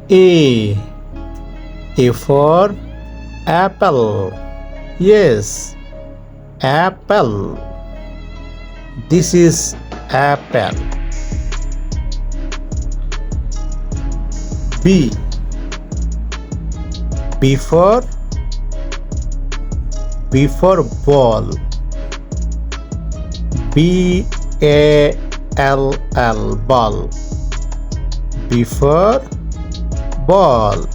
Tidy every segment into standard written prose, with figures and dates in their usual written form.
A. A for apple. Yes, apple. This is apple. B. B for ball. B-A-L-L, ball. B for ball.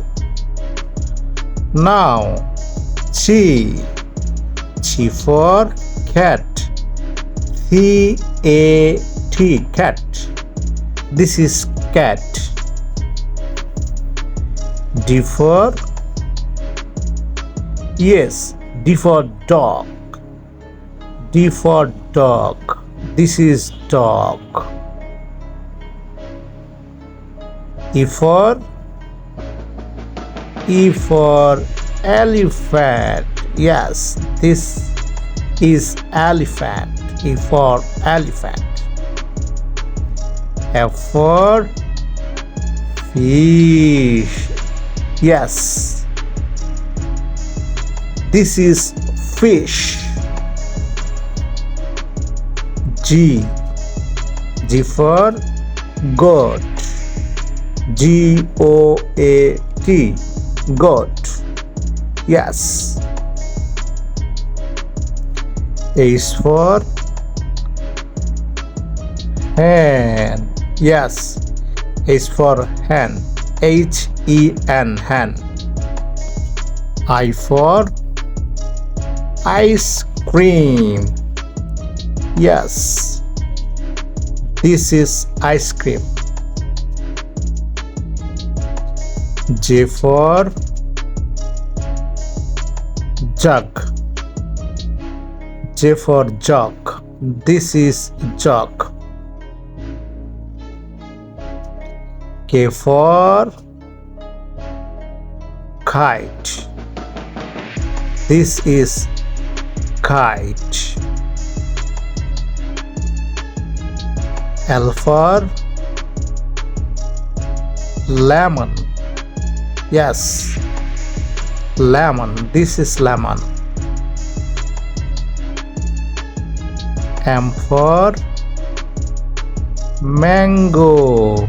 Now C. C for cat. C-A-T, cat. This is cat. D for, yes, D for dog. D for dog. This is dog. E for elephant. Yes, this is elephant. E for elephant. F for fish. Yes, this is fish. G. G for goat. G-O-A-T, goat. Yes. H for hen. Yes, H for hen. H-E-N, hen. I for ice cream. Yes, this is ice cream. J for jug. J for jug. This is jug. K for kite. This is kite. L for lemon. Yes, lemon. This is lemon. M for mango.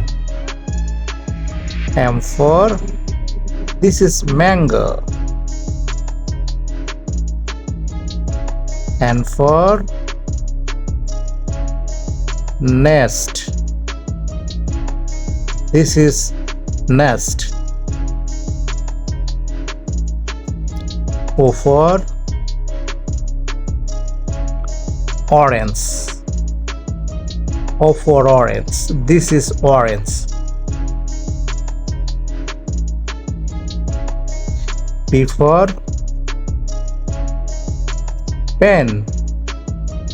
M for, this is mango. N for nest. This is nest. O for orange. O for orange. This is orange. P for pen.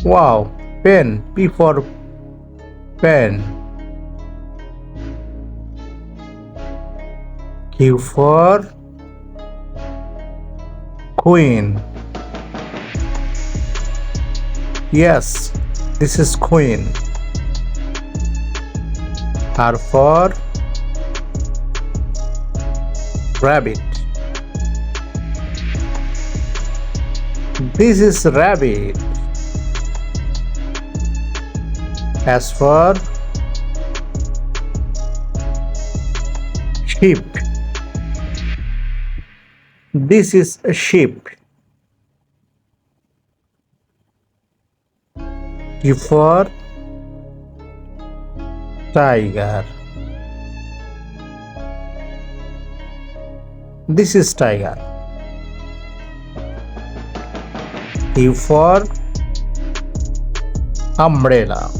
Wow, pen. P for pen. Q for queen. Yes, this is queen. R for rabbit. This is rabbit. S for sheep. This is a sheep. T for tiger. This is tiger. U for umbrella.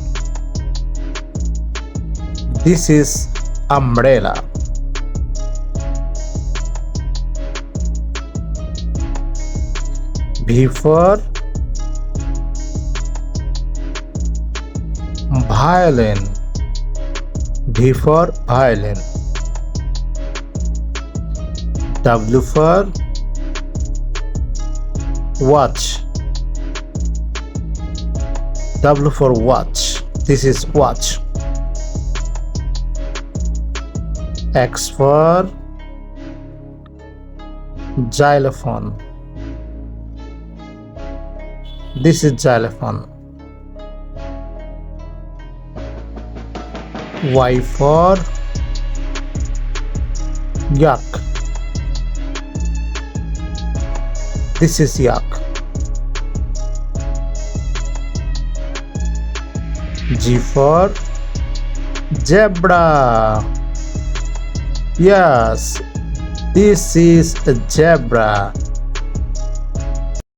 This is umbrella. V for violin. V for violin. W for watch. W for watch. This is watch. X for xylophone. This is xylophone. Y for yak. This is yak. G for zebra. Yes, this is a zebra.